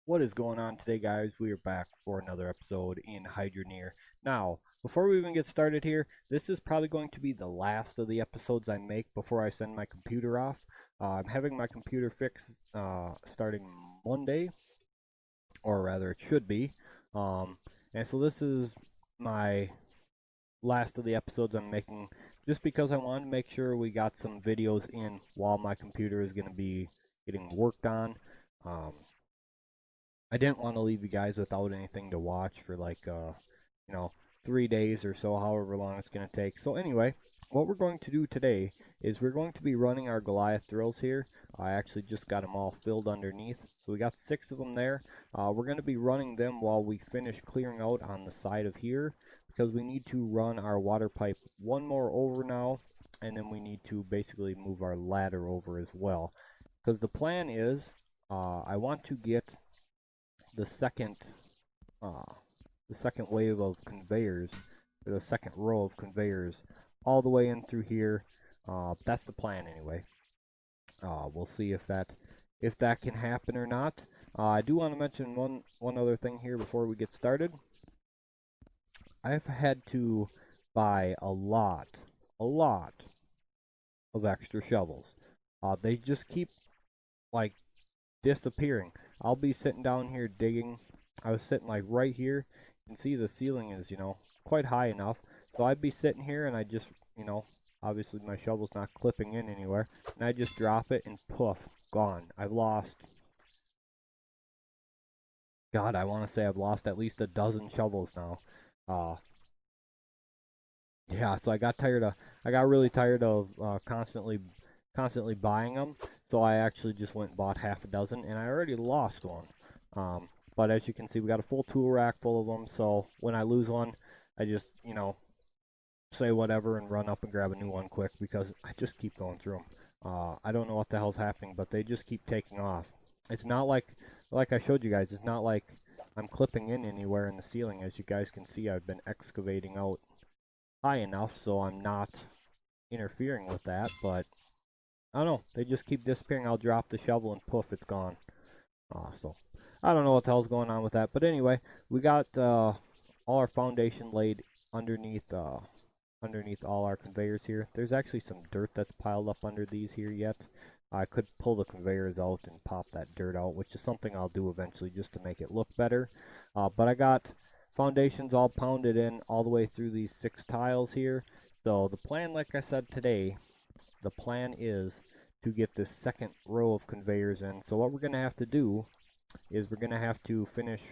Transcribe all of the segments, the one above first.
What is going on today, guys? We are back for another episode in Hydroneer. Now, before we even get started here, this is probably going to be the last of the episodes I make before I send my computer off. I'm having my computer fixed starting Monday, or rather, it should be. Um, and so this is my last of the episodes I'm making just because I wanted to make sure we got some videos in while my computer is going to be getting worked on. Um, I didn't want to leave you guys without anything to watch for you know, 3 days or so, however long it's going to take. So anyway, what we're going to do today is we're going to be running our Goliath drills here. I actually just got them all filled underneath. So we got 6 of them there. We're going to be running them while we finish clearing out on the side of here because we need to run our water pipe one more over now, and then we need to basically move our ladder over as well. Because the plan is I want to get the second uh, the second wave of conveyors, or the second row of conveyors, all the way in through here. That's the plan anyway. We'll see if that can happen or not. I do want to mention one other thing here before we get started. I've had to buy a lot of extra shovels. They just keep like disappearing. I'll be sitting down here digging. I was sitting like right here. You can see the ceiling is, quite high enough. So I'd be sitting here and I just, obviously my shovel's not clipping in anywhere. And I just drop it and poof, gone. I've lost, God, I want to say I've lost at least a dozen shovels now. Uh, yeah, so I got really tired of constantly buying them. So I actually just went and bought half a dozen, and I already lost one. But as you can see, we got a full tool rack full of them. So when I lose one, I just say whatever and run up and grab a new one quick because I just keep going through them. I don't know what the hell's happening, but they just keep taking off. It's not like I showed you guys. It's not like I'm clipping in anywhere in the ceiling. As you guys can see, I've been excavating out high enough so I'm not interfering with that, but I don't know. They just keep disappearing. I'll drop the shovel and poof, it's gone. So I don't know what the hell's going on with that. But anyway, we got all our foundation laid underneath all our conveyors here. There's actually some dirt that's piled up under these here yet. I could pull the conveyors out and pop that dirt out, which is something I'll do eventually just to make it look better. But I got foundations all pounded in all the way through these 6 tiles here. So the plan, like I said today, the plan is to get this second row of conveyors in. So what we're going to have to do is we're going to have to finish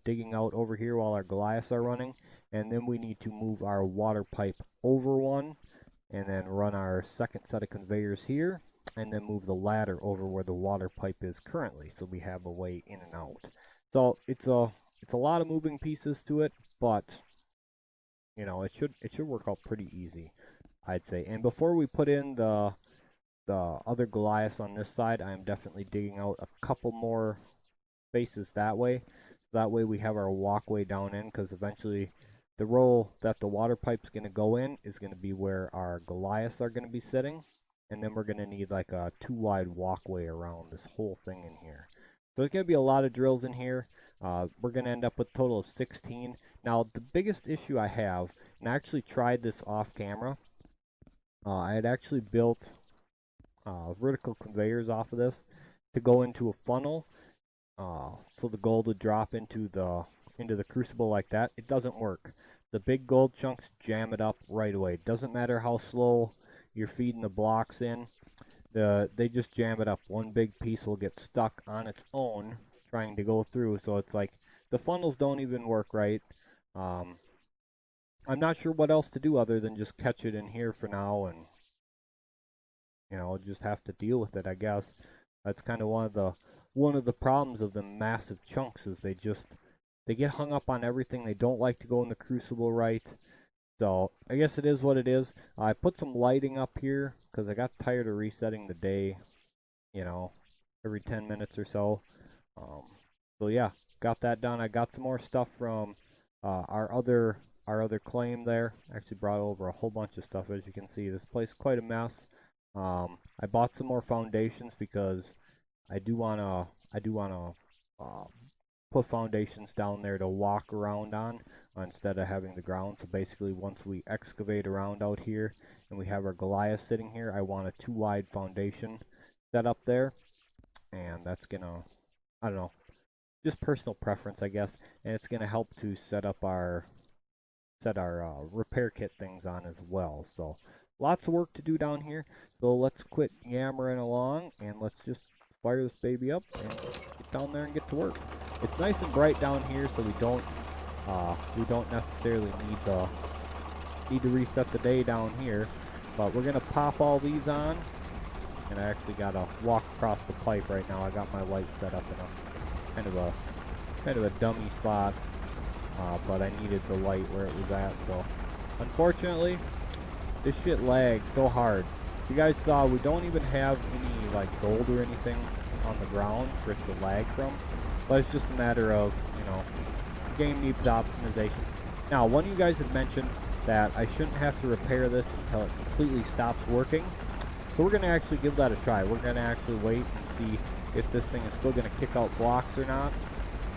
digging out over here while our Goliaths are running, and then we need to move our water pipe over one, and then run our second set of conveyors here, and then move the ladder over where the water pipe is currently, so we have a way in and out. So it's a lot of moving pieces to it, but it should work out pretty easy, I'd say. And before we put in the other Goliaths on this side, I am definitely digging out a couple more spaces that way. So that way we have our walkway down in, because eventually the row that the water pipe's going to go in is going to be where our Goliaths are going to be sitting. And then we're going to need like a 2 wide walkway around this whole thing in here. So there's going to be a lot of drills in here. We're going to end up with a total of 16. Now, the biggest issue I have, and I actually tried this off camera, I had actually built vertical conveyors off of this to go into a funnel, so the gold would drop into the crucible like that. It doesn't work. The big gold chunks jam it up right away. It doesn't matter how slow you're feeding the blocks in. They just jam it up. One big piece will get stuck on its own trying to go through. So it's like the funnels don't even work right. Um, I'm not sure what else to do other than just catch it in here for now and just have to deal with it, I guess. That's kind of one of the problems of the massive chunks is they get hung up on everything. They don't like to go in the crucible right. So I guess it is what it is. I put some lighting up here because I got tired of resetting the day, you know, every 10 minutes or so. Um, so yeah, got that done. I got some more stuff from our other claim there. Actually brought over a whole bunch of stuff. As you can see, this place is quite a mess. I bought some more foundations because I do wanna uh, put foundations down there to walk around on instead of having the ground. So basically, once we excavate around out here and we have our Goliath sitting here, I want a 2 wide foundation set up there, and that's gonna, I don't know, just personal preference, I guess, and it's gonna help to set our repair kit things on as well. So lots of work to do down here. So let's quit yammering along and let's just fire this baby up and get down there and get to work. It's nice and bright down here, so we don't necessarily need to reset the day down here. But we're gonna pop all these on, and I actually gotta walk across the pipe right now. I got my light set up in a kind of a dummy spot. But I needed the light where it was at, so unfortunately this shit lags so hard. You guys saw we don't even have any like gold or anything on the ground for it to lag from, but it's just a matter of, you know, the game needs optimization. Now, one of you guys had mentioned that I shouldn't have to repair this until it completely stops working, so we're going to actually give that a try. We're going to actually wait and see if this thing is still going to kick out blocks or not,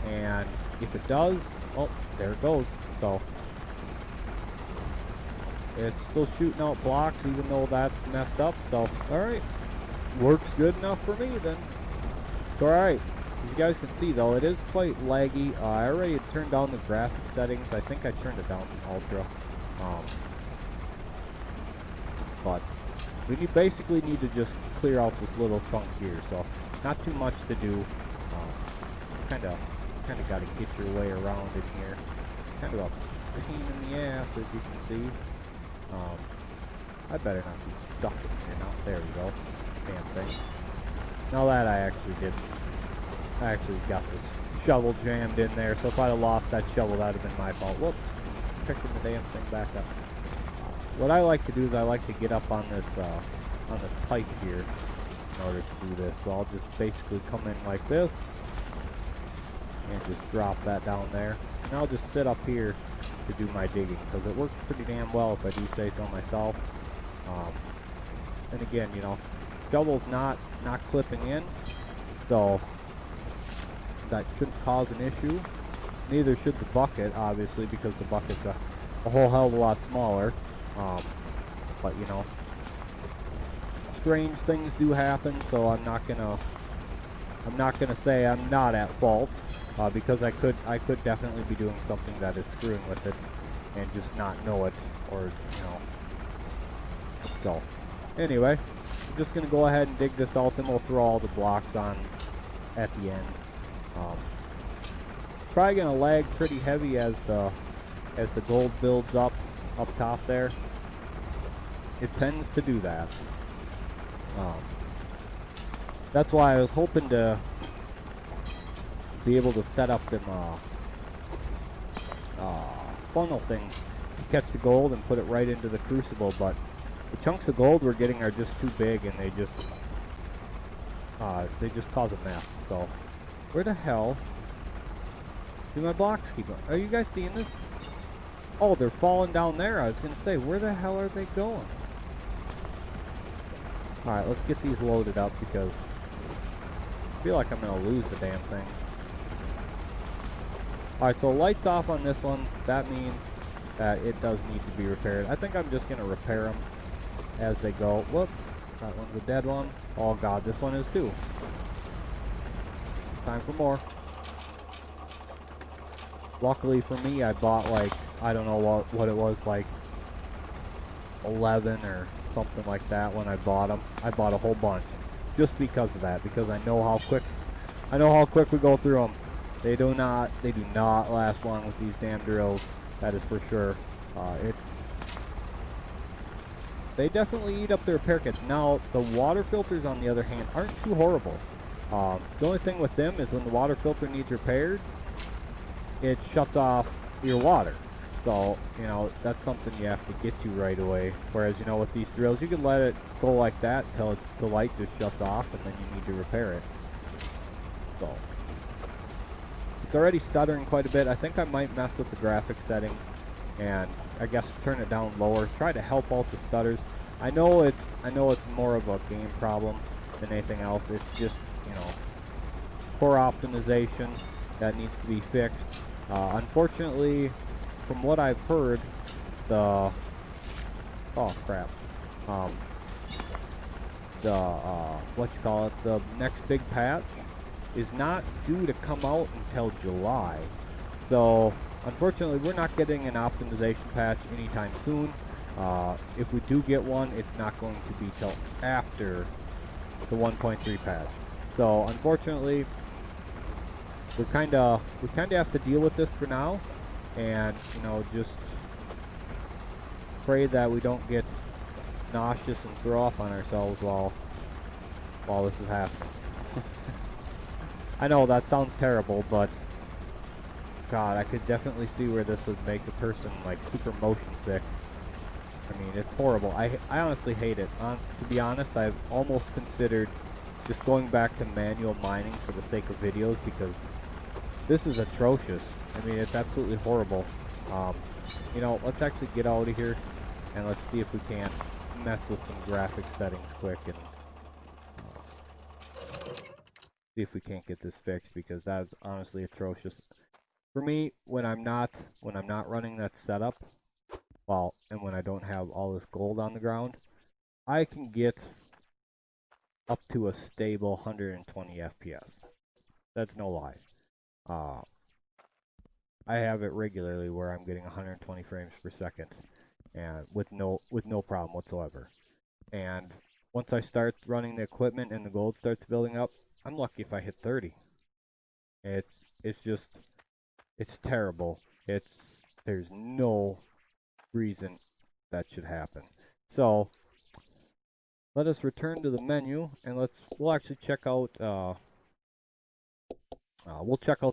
and if it does, oh, there it goes. So it's still shooting out blocks even though that's messed up. So alright, works good enough for me then. So alright, as you guys can see though, it is quite laggy. I already turned down the graphic settings. I think I turned it down to ultra, but we basically need to just clear out this little chunk here, so not too much to do. Kind of got to get your way around in here. Kind of a pain in the ass, as you can see. I better not be stuck in here now. There we go. Damn thing. Now that I actually got this shovel jammed in there, so if I'd have lost that shovel, that would have been my fault. Whoops. Picking the damn thing back up. What I like to do is I like to get up on this pipe here in order to do this. So I'll just basically come in like this and just drop that down there, and I'll just sit up here to do my digging because it works pretty damn well if I do say so myself. And again, you know, shovel's not clipping in, so that shouldn't cause an issue. Neither should the bucket, obviously, because the bucket's a whole hell of a lot smaller. But you know, strange things do happen, so I'm not gonna say I'm not at fault, because I could definitely be doing something that is screwing with it and just not know it, or you know. So anyway, I'm just gonna go ahead and dig this out, and we'll throw all the blocks on at the end. Probably gonna lag pretty heavy as the gold builds up top there. It tends to do that. That's why I was hoping to be able to set up them funnel things to catch the gold and put it right into the crucible, but the chunks of gold we're getting are just too big, and they just cause a mess. So where the hell do my blocks keep going? Are you guys seeing this? Oh, they're falling down there. I was gonna say, where the hell are they going? Alright, let's get these loaded up because I feel like I'm gonna lose the damn things. Alright, so lights off on this one. That means that it does need to be repaired. I think I'm just gonna repair them as they go. Whoops, that one's a dead one. Oh god, this one is too. Time for more. Luckily for me, I bought like, I don't know what it was, like 11 or something like that when I bought them. I bought a whole bunch just because of that, because I know how quick we go through them. They do not last long with these damn drills. That is for sure. They definitely eat up their repair kits. Now the water filters, on the other hand, aren't too horrible. The only thing with them is when the water filter needs repaired, it shuts off your water. So, you know, that's something you have to get to right away. Whereas, you know, with these drills, you can let it go like that until the light just shuts off, and then you need to repair it. So, it's already stuttering quite a bit. I think I might mess with the graphic settings and I guess turn it down lower. Try to help out the stutters. I know it's more of a game problem than anything else. It's just, you know, core optimization that needs to be fixed. Unfortunately, from what I've heard, the the next big patch is not due to come out until July. So unfortunately, we're not getting an optimization patch anytime soon. If we do get one, it's not going to be till after the 1.3 patch. So unfortunately, we kind of have to deal with this for now, and just pray that we don't get nauseous and throw up on ourselves while this is happening. I know that sounds terrible, but God, I could definitely see where this would make a person like super motion sick. I mean, it's horrible. I honestly hate it. To be honest, I've almost considered just going back to manual mining for the sake of videos, because this is atrocious. I mean, it's absolutely horrible. Let's actually get out of here and let's see if we can't mess with some graphic settings quick and see if we can't get this fixed, because that is honestly atrocious. For me, when I'm not running that setup, and when I don't have all this gold on the ground, I can get up to a stable 120 FPS. That's no lie. I have it regularly where I'm getting 120 frames per second, and with no problem whatsoever. And once I start running the equipment and the gold starts building up, I'm lucky if I hit 30. It's terrible. There's no reason that should happen. So let us return to the menu, and we'll actually check out the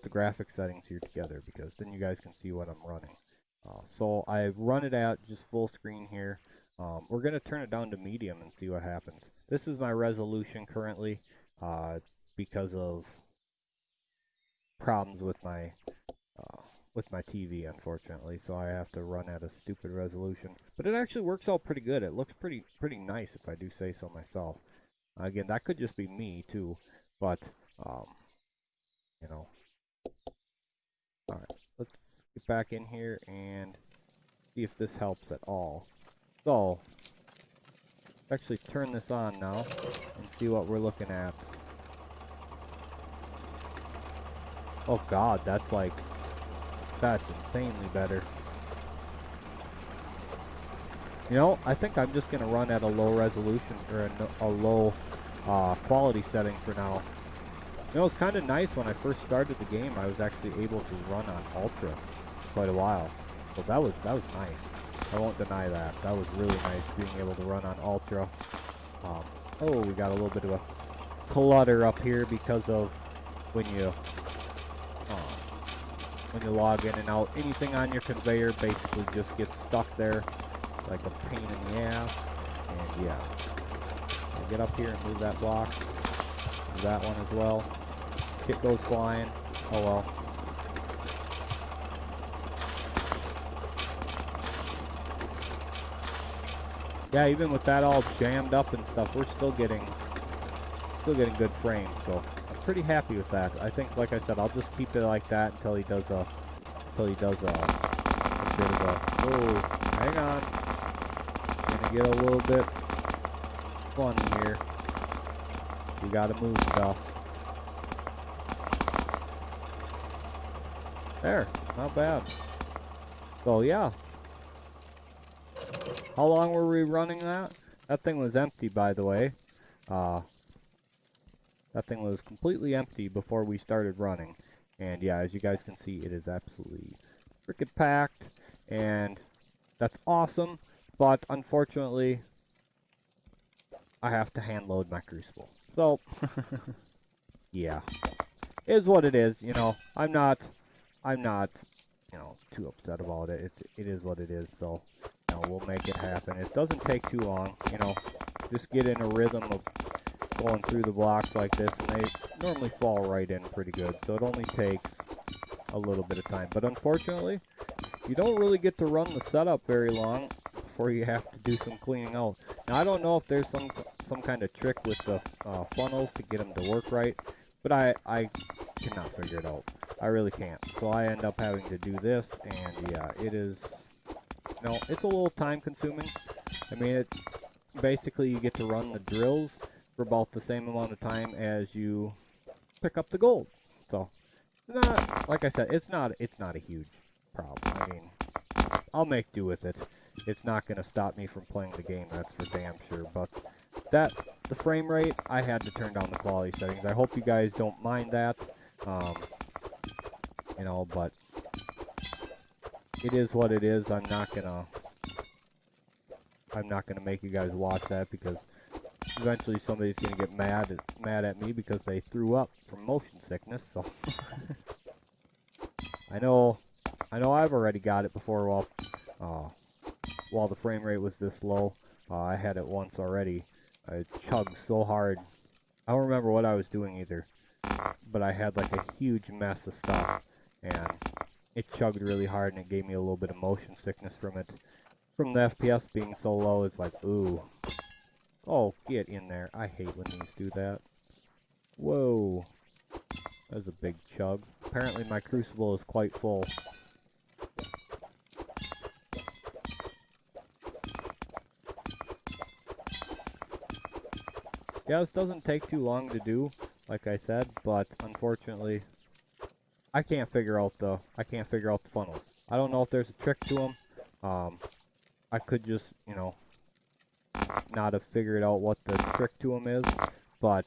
graphic settings here together, because then you guys can see what I'm running. So I've run it at just full screen here. We're going to turn it down to medium and see what happens. This is my resolution currently, because of problems with my TV, unfortunately. So I have to run at a stupid resolution. But it actually works out pretty good. It looks pretty nice, if I do say so myself. Again, that could just be me too, but Alright, let's get back in here and see if this helps at all. So, let's actually turn this on now and see what we're looking at. Oh God, that's insanely better. I think I'm just going to run at a low resolution, or a low quality setting for now. It's kind of nice. When I first started the game, I was actually able to run on Ultra for quite a while. So that was nice. I won't deny that. That was really nice, being able to run on Ultra. Oh, we got a little bit of a clutter up here because of when you log in and out. Anything on your conveyor basically just gets stuck there like a pain in the ass. And yeah, I'll get up here and move that block. Do that one as well. Shit goes flying. Oh well. Yeah, even with that all jammed up and stuff, we're still getting good frames. So I'm pretty happy with that. I think, like I said, I'll just keep it like that until he does a bit of a. Oh, hang on. Gonna get a little bit funny here. We gotta move stuff. There, not bad. So yeah. How long were we running that? That thing was empty, by the way. That thing was completely empty before we started running. And yeah, as you guys can see, it is absolutely freaking packed. And that's awesome. But unfortunately, I have to hand load my crucible. So, yeah. It is what it is, I'm not too upset about it. It is what it is, so we'll make it happen. It doesn't take too long, just get in a rhythm of going through the blocks like this, and they normally fall right in pretty good, so it only takes a little bit of time. But unfortunately, you don't really get to run the setup very long before you have to do some cleaning out. Now, I don't know if there's some kind of trick with the funnels to get them to work right, But I cannot figure it out. I really can't. So I end up having to do this, and yeah, it is, no, it's a little time consuming. I mean, it basically you get to run the drills for about the same amount of time as you pick up the gold. So, not, like I said, it's not a huge problem. I mean, I'll make do with it. It's not going to stop me from playing the game, that's for damn sure. But the frame rate, I had to turn down the quality settings. I hope you guys don't mind that. You know, but it is what it is. I'm not gonna make you guys watch that, because eventually somebody's gonna get mad at me because they threw up from motion sickness. So I know I've already got it before while the frame rate was this low. I had it once already. I chugged so hard. I don't remember what I was doing either, but I had like a huge mess of stuff, and it chugged really hard, and it gave me a little bit of motion sickness from it. From the FPS being so low, it's like, ooh. Oh, get in there. I hate when these do that. Whoa. That was a big chug. Apparently my crucible is quite full. Yeah, this doesn't take too long to do, like I said, but unfortunately, I can't figure out the funnels. I don't know if there's a trick to them. I could just, you know, not have figured out what the trick to them is, but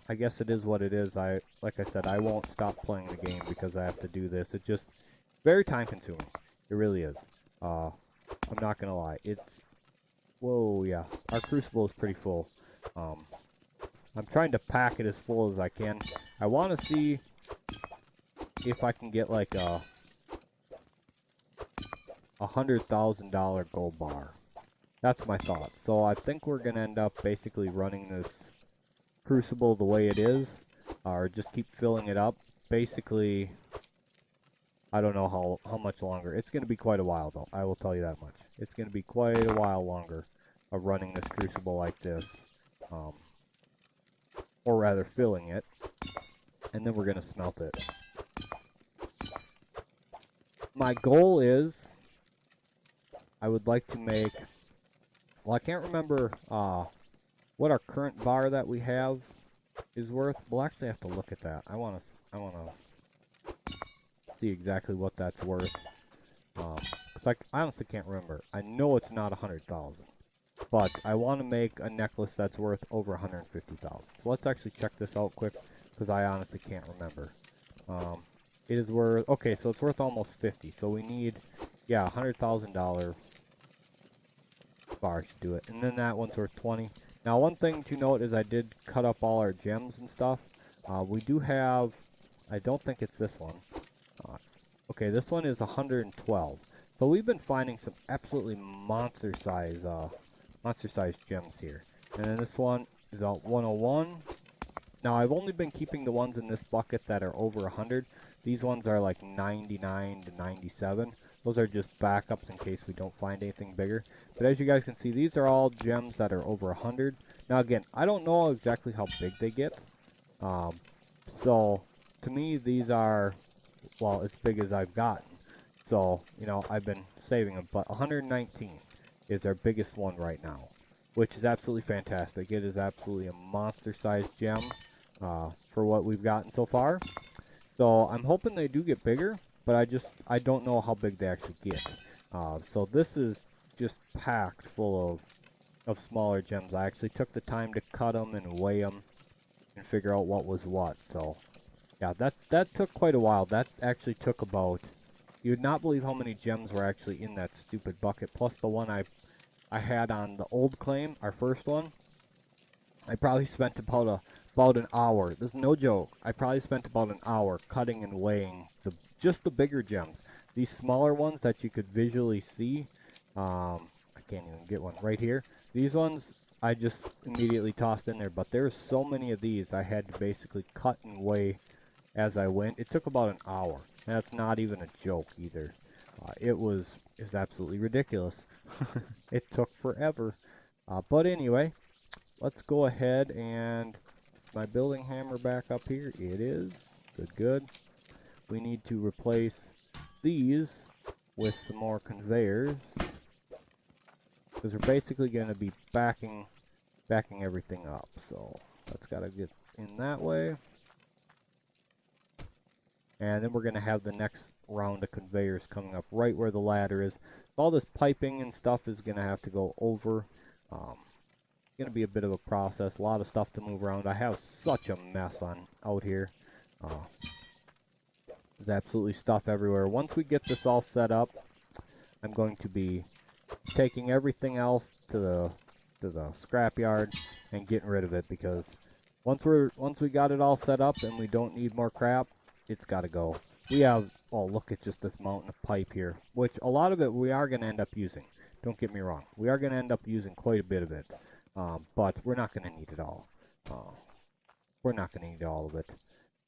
I guess it is what it is. Like I said, I won't stop playing the game because I have to do this. It's just very time consuming. It really is. I'm not gonna lie. It's, whoa, yeah. Our crucible is pretty full. I'm trying to pack it as full as I can. I want to see if I can get like a $100,000 gold bar. That's my thought. So I think we're gonna end up basically running this crucible the way it is, or just keep filling it up. Basically, I don't know how much longer. It's gonna be quite a while though. I will tell you that much. It's gonna be quite a while longer of running this crucible like this, or rather filling it, and then we're gonna smelt it. My goal is, I would like to make, well, I can't remember what our current bar that we have is worth. We'll actually have to look at that. I wanna see exactly what that's worth. 'Cause I honestly can't remember. I know it's not 100,000, but I want to make a necklace that's worth over 150,000. So let's actually check this out quick, because I honestly can't remember. It is worth, okay, so it's worth almost 50. So we need, yeah, $100,000 bar should do it. And then that one's worth 20. Now, one thing to note is I did cut up all our gems and stuff. We do have, I don't think it's this one. Okay, this one is 112. So we've been finding some absolutely monster size gems here. And then this one is 101. Now, I've only been keeping the ones in this bucket that are over 100. These ones are like 99 to 97. Those are just backups in case we don't find anything bigger. But as you guys can see, these are all gems that are over 100. Now, again, I don't know exactly how big they get. So, to me, these are, well, as big as I've gotten. So, you know, I've been saving them. But 119 is our biggest one right now, which is absolutely fantastic. It is absolutely a monster-sized gem for what we've gotten so far. So I'm hoping they do get bigger, but I don't know how big they actually get. So this is just packed full of smaller gems. I actually took the time to cut them and weigh them and figure out what was what. So yeah, that took quite a while. That actually took about, you would not believe how many gems were actually in that stupid bucket, plus the one I had on the old claim, our first one. I probably spent about an hour. This is no joke. I probably spent about an hour cutting and weighing just the bigger gems. These smaller ones that you could visually see, I can't even get one right here. These ones I just immediately tossed in there, but there's so many of these I had to basically cut and weigh as I went. It took about an hour, and that's not even a joke either. It was absolutely ridiculous. It took forever. But anyway, let's go ahead and my building hammer back up here? It is. Good, good. We need to replace these with some more conveyors, because we're basically going to be backing everything up. So that's got to get in that way. And then we're going to have the next round of conveyors coming up right where the ladder is. All this piping and stuff is going to have to go over. It's going to be a bit of a process, a lot of stuff to move around. I have such a mess out here. There's absolutely stuff everywhere. Once we get this all set up, I'm going to be taking everything else to the scrapyard and getting rid of it, because once we got it all set up and we don't need more crap, it's got to go. We have, oh, look at just this mountain of pipe here, which a lot of it we are going to end up using. Don't get me wrong. We are going to end up using quite a bit of it, but we're not going to need it all. We're not going to need all of it.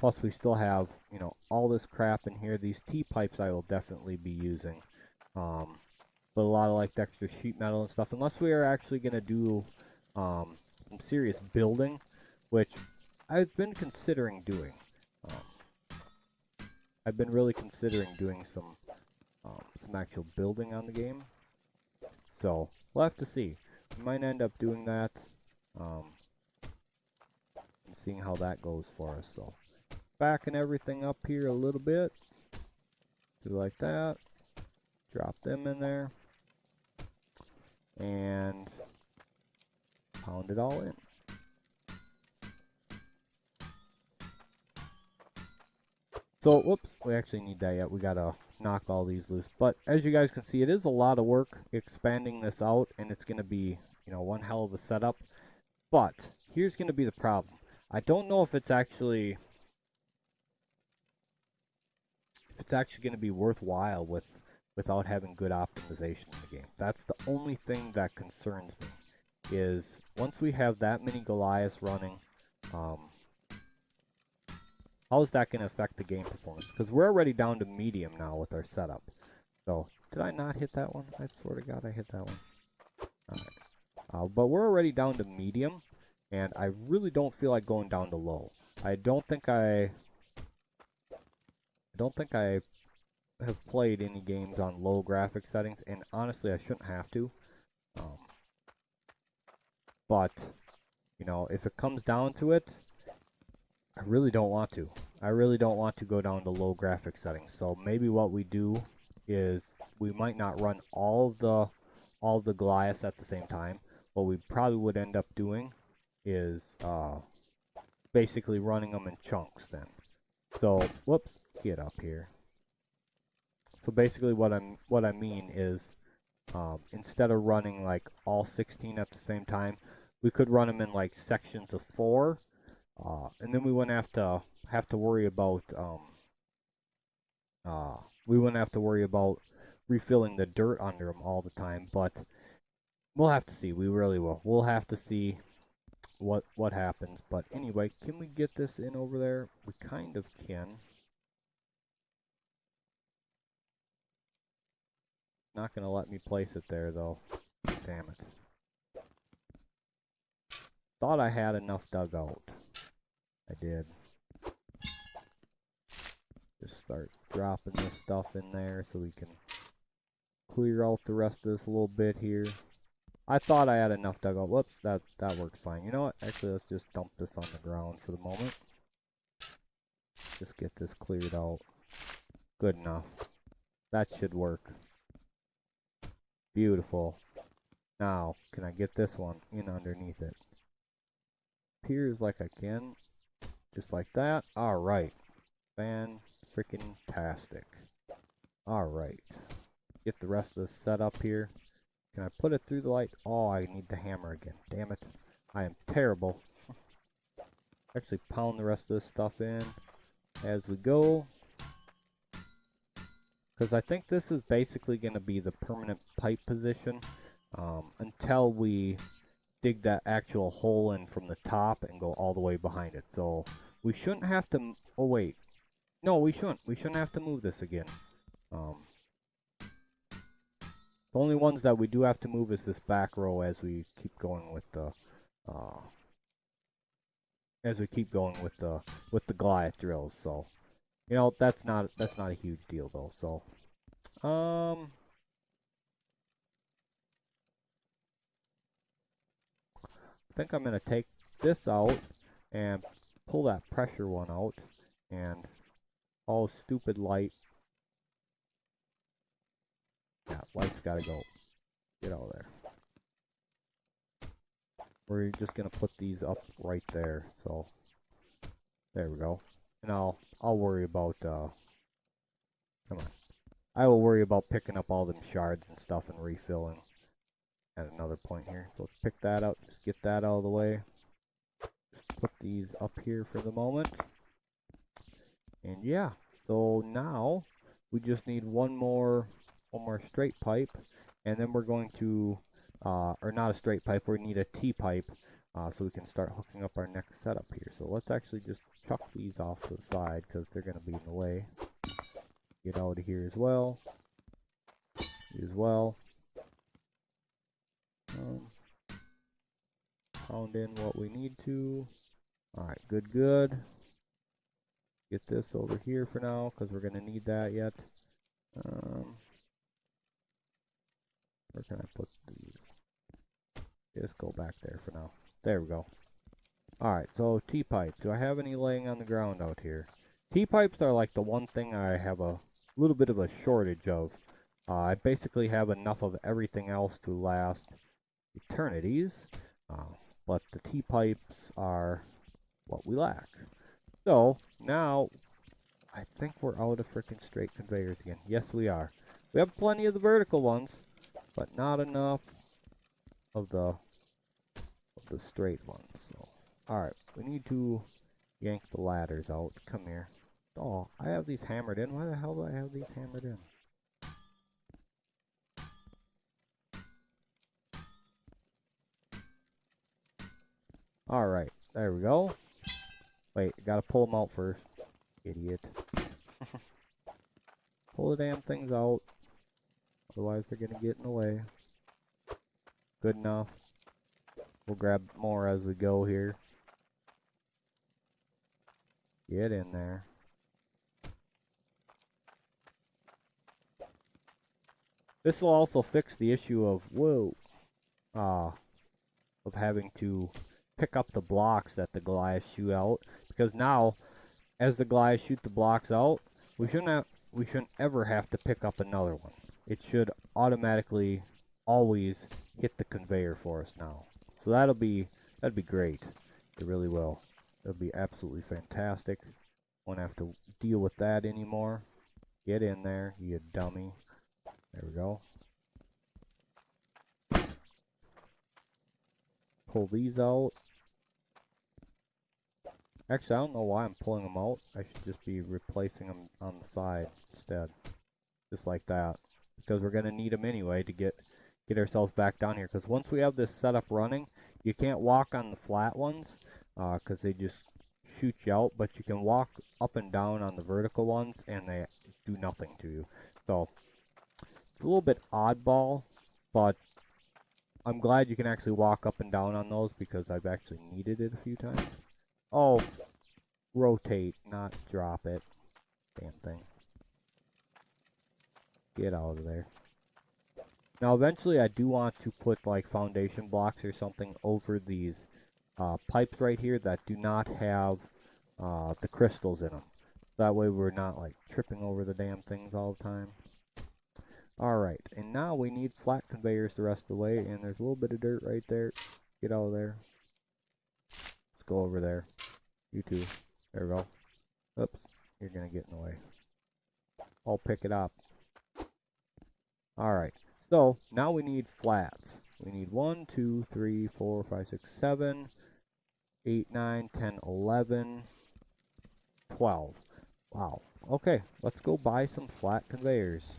Plus, we still have, you know, all this crap in here. These T-pipes I will definitely be using. But a lot of, like, extra sheet metal and stuff. Unless we are actually going to do some serious building, which I've been considering doing. I've been really considering doing some actual building on the game. So, we'll have to see. We might end up doing that. And seeing how that goes for us. So, backing everything up here a little bit. Do like that. Drop them in there. And pound it all in. So, whoops, we actually need that yet. We gotta knock all these loose. But as you guys can see, it is a lot of work expanding this out, and it's gonna be, you know, one hell of a setup. But here's gonna be the problem. I don't know if it's actually gonna be worthwhile without having good optimization in the game. That's the only thing that concerns me, is once we have that many Goliaths running, how is that going to affect the game performance? Because we're already down to medium now with our setup. So, did I not hit that one? I swear to God I hit that one. Alright. But we're already down to medium, and I really don't feel like going down to low. I don't think I have played any games on low graphic settings, and honestly I shouldn't have to. But, you know, if it comes down to it, I really don't want to. I really don't want to go down to low graphic settings. So maybe what we do is we might not run all the Goliaths at the same time. What we probably would end up doing is basically running them in chunks then. So, whoops, get up here. So basically what I mean is instead of running like all 16 at the same time, we could run them in like sections of 4. And then we wouldn't have to worry about refilling the dirt under them all the time. But we'll have to see. We really will. We'll have to see what happens. But anyway, can we get this in over there? We kind of can. Not gonna let me place it there though. Damn it. Thought I had enough dug out. I did. Just start dropping this stuff in there so we can clear out the rest of this a little bit here. I thought I had enough dug out. Whoops, that works fine. You know what? Actually, let's just dump this on the ground for the moment. Just get this cleared out. Good enough. That should work. Beautiful. Now, can I get this one in underneath it? Appears like I can. Just like that. Alright. Fan-freaking-tastic. Alright. Get the rest of this set up here. Can I put it through the light? Oh, I need the hammer again. Damn it. I am terrible. Actually, pound the rest of this stuff in as we go. Because I think this is basically going to be the permanent pipe position until we dig that actual hole in from the top and go all the way behind it. So we shouldn't have to... Oh, wait. No, we shouldn't. We shouldn't have to move this again. The only ones that we do have to move is this back row as we keep going with the as we keep going with the goliath drills. So you know that's not a huge deal though. So I think I'm gonna take this out and pull that pressure one out, and oh stupid light. Yeah, light's gotta go. Get out of there. We're just gonna put these up right there. So there we go. And I'll worry about come on. I will worry about picking up all them shards and stuff and refilling at another point here. So let's pick that up. Just get that out of the way. Just put these up here for the moment. And yeah, so now we just need one more straight pipe, and then we're going to, or not a straight pipe, we need a T-pipe, so we can start hooking up our next setup here. So let's actually just chuck these off to the side, because they're going to be in the way. Get out of here as well. You as well. Pound in what we need to. Alright, good, good. Get this over here for now, because we're going to need that yet. Where can I put these? Just go back there for now. There we go. Alright, so T-pipes. Do I have any laying on the ground out here? T-pipes are like the one thing I have a little bit of a shortage of. I basically have enough of everything else to last eternities, but the T-pipes are what we lack. So, now, I think we're out of freaking straight conveyors again. Yes, we are. We have plenty of the vertical ones, but not enough of the straight ones. So, alright, we need to yank the ladders out. Come here. Oh, I have these hammered in. Why the hell do I have these hammered in? Alright, there we go. Wait, gotta pull them out first. Idiot. Pull the damn things out. Otherwise they're gonna get in the way. Good enough. We'll grab more as we go here. Get in there. This will also fix the issue of, of having to pick up the blocks that the Goliath shoot out. Because now, as the Goliath shoot the blocks out, we shouldn't ever have to pick up another one. It should automatically always hit the conveyor for us now. So that'd be great. It really will. It'll be absolutely fantastic. Won't have to deal with that anymore. Get in there, you dummy. There we go. Pull these out. Actually, I don't know why I'm pulling them out. I should just be replacing them on the side instead. Just like that. Because we're going to need them anyway to get ourselves back down here. Because once we have this setup running, you can't walk on the flat ones. Because they just shoot you out. But you can walk up and down on the vertical ones and they do nothing to you. So, it's a little bit oddball. But I'm glad you can actually walk up and down on those because I've actually needed it a few times. Oh, rotate, not drop it. Damn thing. Get out of there. Now, eventually, I do want to put, like, foundation blocks or something over these pipes right here that do not have the crystals in them. That way, we're not, like, tripping over the damn things all the time. Alright, and now we need flat conveyors the rest of the way, and there's a little bit of dirt right there. Get out of there. Let's go over there. You too. There we go. Oops, you're gonna get in the way. I'll pick it up. Alright, so now we need flats. We need 1, 2, 3, 4, 5, 6, 7, 8, 9, 10, 11, 12. Wow. Okay, let's go buy some flat conveyors.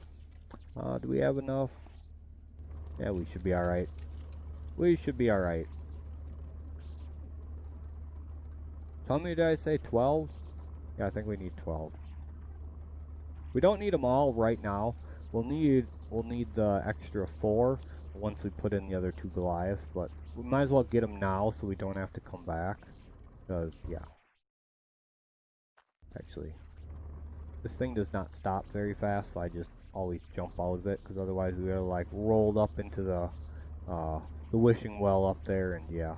Do we have enough? Yeah, we should be alright. We should be alright. How many did I say? 12? Yeah, I think we need 12. We don't need them all right now. We'll need the extra 4 once we put in the other 2 Goliaths, but we might as well get them now so we don't have to come back. Because, yeah, actually, this thing does not stop very fast, so I just always jump out of it, because otherwise we are like rolled up into uh, the wishing well up there, and yeah.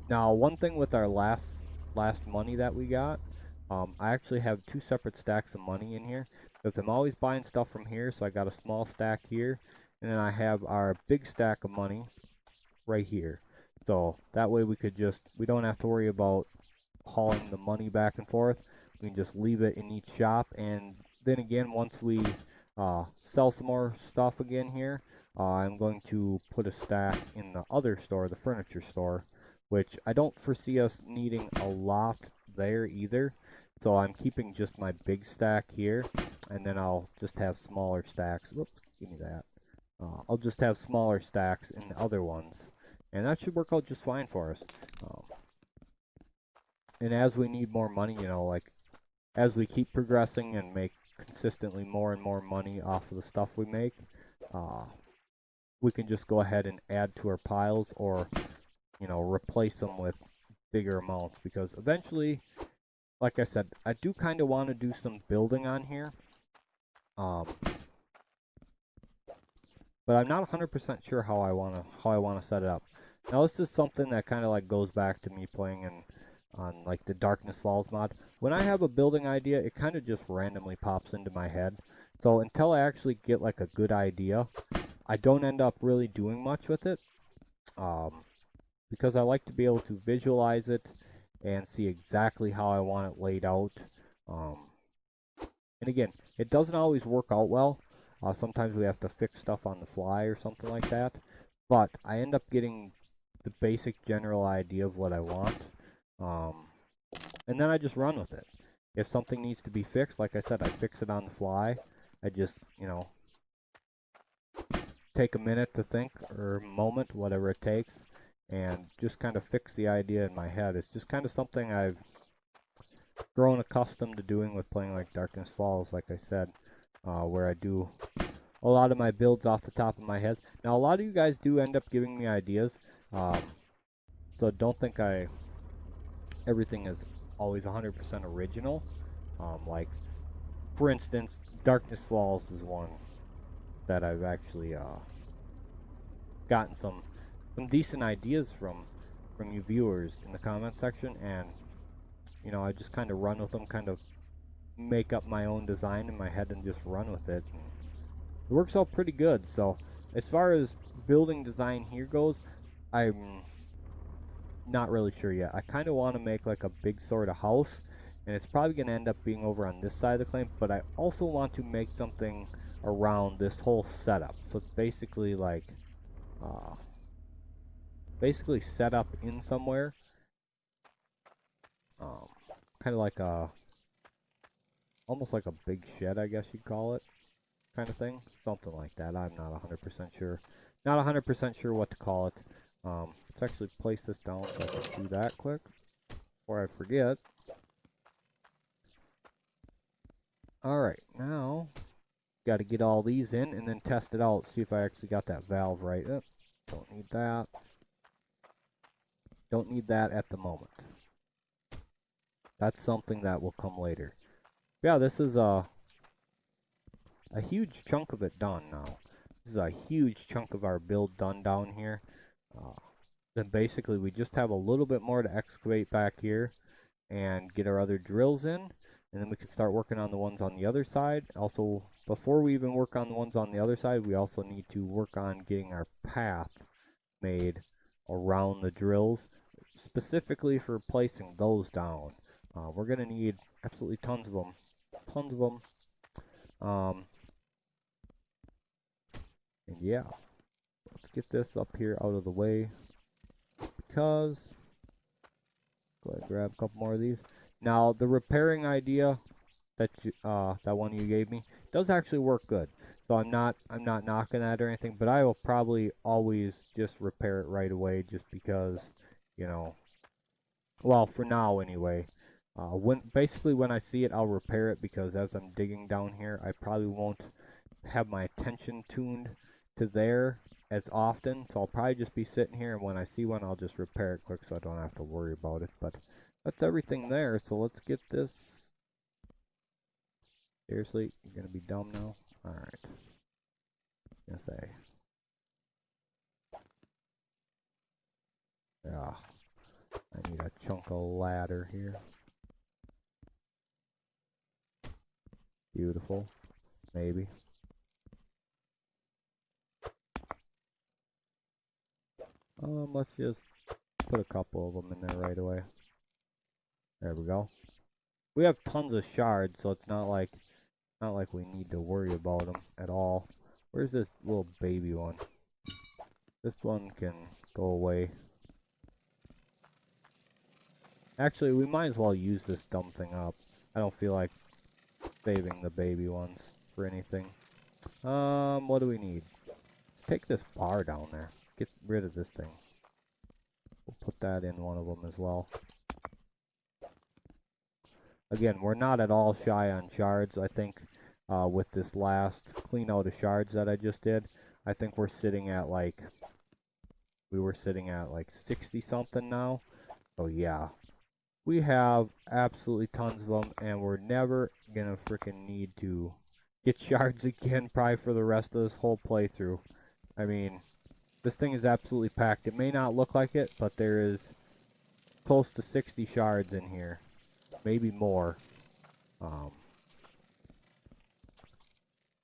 Now, one thing with our last money that we got, I actually have two separate stacks of money in here, because I'm always buying stuff from here, so I got a small stack here, and then I have our big stack of money right here. So that way we don't have to worry about hauling the money back and forth. We can just leave it in each shop, and then again, once we sell some more stuff again here, I'm going to put a stack in the other store, the furniture store, which I don't foresee us needing a lot there either. So I'm keeping just my big stack here, and then I'll just have smaller stacks. Whoops, give me that. I'll just have smaller stacks in the other ones, and that should work out just fine for us. Um, and as we need more money, like as we keep progressing and make consistently more and more money off of the stuff we make, uh, we can just go ahead and add to our piles, or replace them with bigger amounts, because eventually, like I said, I do kind of want to do some building on here, um, but I'm not 100% sure how I want to set it up. Now this is something that kind of like goes back to me playing on like the Darkness Falls mod. When I have a building idea, it kind of just randomly pops into my head. So until I actually get like a good idea, I don't end up really doing much with it. Um, because I like to be able to visualize it and see exactly how I want it laid out. Um, and again, it doesn't always work out well. Sometimes we have to fix stuff on the fly or something like that. But I end up getting the basic general idea of what I want. Um, and then I just run with it. If something needs to be fixed, like I said, I fix it on the fly. I just, take a minute to think, or a moment, whatever it takes, and just kind of fix the idea in my head. It's just kind of something I've grown accustomed to doing with playing like Darkness Falls, like I said, where I do a lot of my builds off the top of my head. Now, a lot of you guys do end up giving me ideas, um, so don't think everything is always 100% original. Like, for instance, Darkness Falls is one that I've actually gotten some decent ideas from you viewers in the comment section, and I just kind of run with them, kind of make up my own design in my head and just run with it. And it works out pretty good. So as far as building design here goes, I'm not really sure yet. I kind of want to make like a big sort of house, and it's probably going to end up being over on this side of the claim, but I also want to make something around this whole setup. So it's basically like uh, set up in somewhere, um, kind of like almost like a big shed, I guess you'd call it, kind of thing, something like that. I'm not 100% sure. Not 100% sure what to call it. Let's actually place this down so I can do that quick before I forget. Alright, now got to get all these in and then test it out, see if I actually got that valve right. Oh, don't need that. Don't need that at the moment. That's something that will come later. Yeah, this is a huge chunk of it done now. This is a huge chunk of our build done down here. Uh, then basically we just have a little bit more to excavate back here and get our other drills in, and then we can start working on the ones on the other side. Also, before we even work on the ones on the other side, we also need to work on getting our path made around the drills, specifically for placing those down. We're going to need absolutely tons of them. Tons of them. And yeah, let's get this up here out of the way, because go ahead and grab a couple more of these. Now, the repairing idea that one you gave me does actually work good. So I'm not knocking that or anything, but I will probably always just repair it right away, just because, well, for now anyway. When I see it, I'll repair it, because as I'm digging down here, I probably won't have my attention tuned to there as often, so I'll probably just be sitting here, and when I see one, I'll just repair it quick so I don't have to worry about it. But that's everything there, so let's get this. Seriously, you're gonna be dumb now? Alright. Gonna say. Yeah. I need a chunk of ladder here. Beautiful. Maybe. Let's just put a couple of them in there right away. There we go. We have tons of shards, so it's not like we need to worry about them at all. Where's this little baby one? This one can go away. Actually, we might as well use this dumb thing up. I don't feel like saving the baby ones for anything. What do we need? Let's take this bar down there. Get rid of this thing. We'll put that in one of them as well. Again, we're not at all shy on shards. I think with this last clean out of shards that I just did, I think we're sitting at like, we were sitting at like 60 something now. So yeah, we have absolutely tons of them, and we're never gonna freaking need to get shards again probably for the rest of this whole playthrough. I mean, this thing is absolutely packed. It may not look like it, but there is close to 60 shards in here. Maybe more.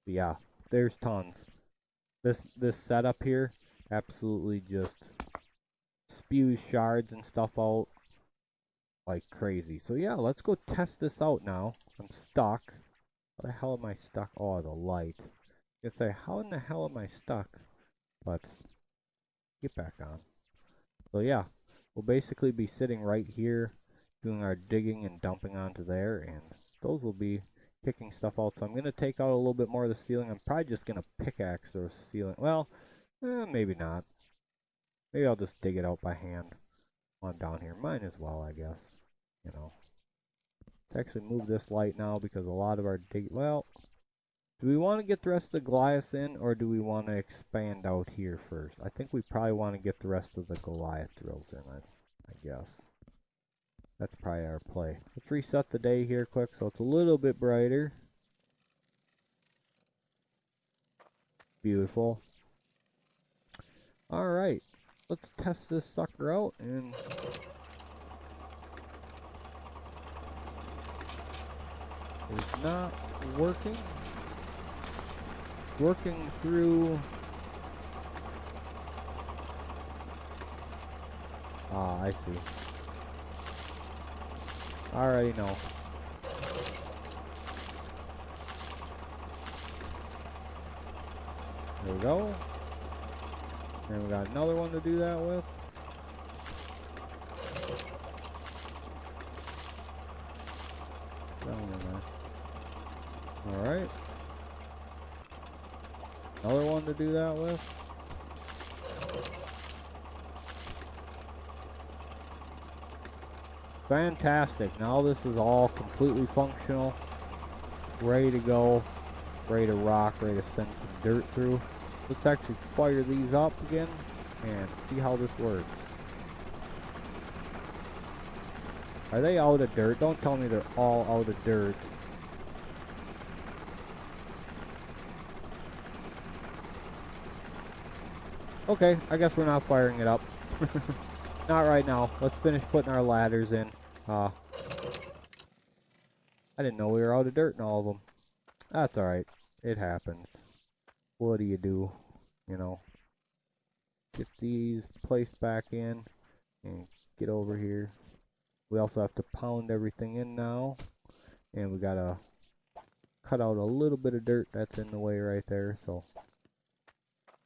Yeah, there's tons. This setup here absolutely just spews shards and stuff out like crazy. So yeah, let's go test this out now. I'm stuck. How the hell am I stuck? Oh, the light. I was gonna say, how in the hell am I stuck? But get back on. So yeah, we'll basically be sitting right here doing our digging and dumping onto there, and those will be kicking stuff out. So I'm going to take out a little bit more of the ceiling. I'm probably just going to pickaxe the ceiling. Well, maybe not. Maybe I'll just dig it out by hand on down here. Might as well, I guess. You know. Let's actually move this light now because a lot of our dig... Well, do we want to get the rest of the Goliaths in, or do we want to expand out here first? I think we probably want to get the rest of the Goliath drills in, I guess. That's probably our play. Let's reset the day here quick so it's a little bit brighter. Beautiful. Alright, let's test this sucker out, and it's not working. Working through... Ah, I see. I already know. There we go. And we got another one to do that with. Alright. Another one to do that with. Fantastic. Now this is all completely functional. Ready to go. Ready to rock. Ready to send some dirt through. Let's actually fire these up again and see how this works. Are they out of dirt? Don't tell me they're all out of dirt. Okay, I guess we're not firing it up. Not right now. Let's finish putting our ladders in. I didn't know we were out of dirt in all of them. That's alright. It happens. What do you do? You know. Get these placed back in and get over here. We also have to pound everything in now. And we gotta cut out a little bit of dirt that's in the way right there. So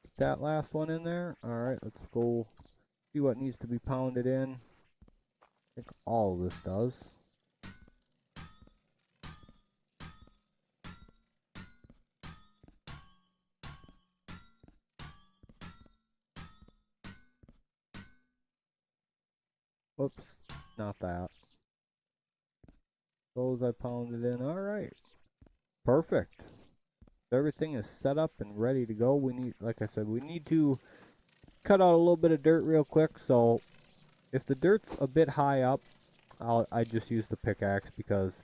get that last one in there. Alright, let's go see what needs to be pounded in. I think all of this does. Whoops, not that. Those I pounded in. Alright. Perfect. everything is set up and ready to go. We need, like I said, we need to cut out a little bit of dirt real quick. So if the dirt's a bit high up, I just use the pickaxe because,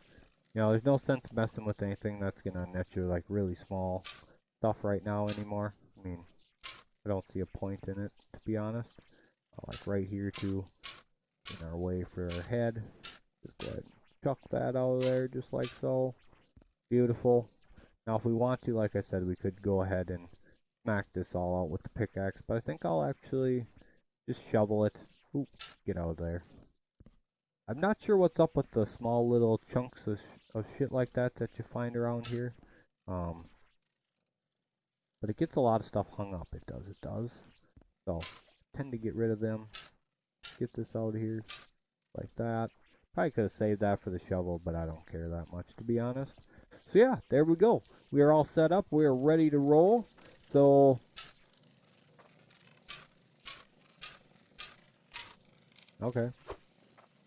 you know, there's no sense messing with anything that's gonna net you like really small stuff right now anymore. I mean, I don't see a point in it, to be honest. Like right here too, in our way for our head. Just go ahead and chuck that out of there just like so. Beautiful. Now if we want to, like I said, we could go ahead and smack this all out with the pickaxe, but I think I'll actually just shovel it. Oop, get out of there. I'm not sure what's up with the small little chunks of shit like that that you find around here. Um, but it gets a lot of stuff hung up. It does. So, tend to get rid of them. Get this out of here like that. Probably could have saved that for the shovel, but I don't care that much, to be honest. So yeah, there we go. We are all set up. We are ready to roll. So, okay.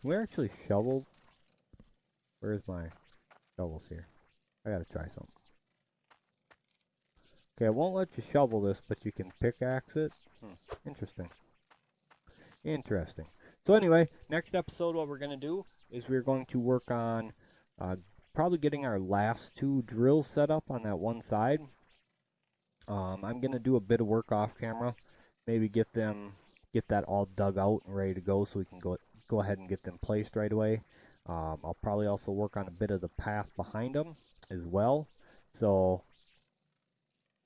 Can we actually shovel? Where's my shovels here? I gotta try something. Okay, it won't let you shovel this, but you can pickaxe it. Interesting. Interesting. So anyway, next episode what we're going to do is we're going to work on probably getting our last two drills set up on that one side. I'm going to do a bit of work off camera. Maybe get that all dug out and ready to go so we can go ahead and get them placed right away. I'll probably also work on a bit of the path behind them as well. So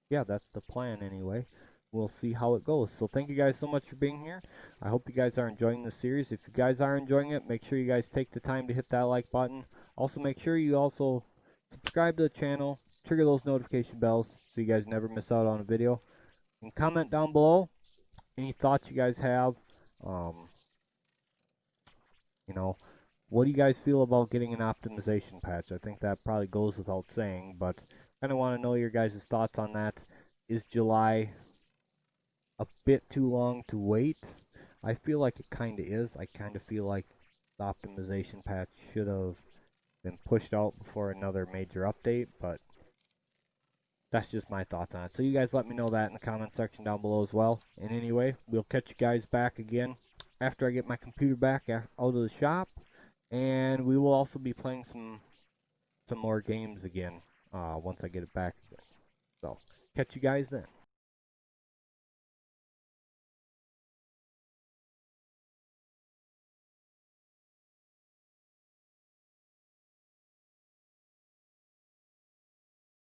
yeah, that's the plan anyway. We'll see how it goes. So thank you guys so much for being here. I hope you guys are enjoying this series. If you guys are enjoying it, make sure you guys take the time to hit that like button. Also, make sure you also subscribe to the channel, trigger those notification bells so you guys never miss out on a video. And comment down below any thoughts you guys have. You know, what do you guys feel about getting an optimization patch? I think that probably goes without saying, but kind of want to know your guys' thoughts on that. Is July a bit too long to wait? I feel like it kind of is. I kind of feel like the optimization patch should have been pushed out before another major update, but that's just my thoughts on it. So you guys let me know that in the comment section down below as well. And anyway, we'll catch you guys back again after I get my computer back out of the shop, and we will also be playing some more games again once I get it back again. So catch you guys then.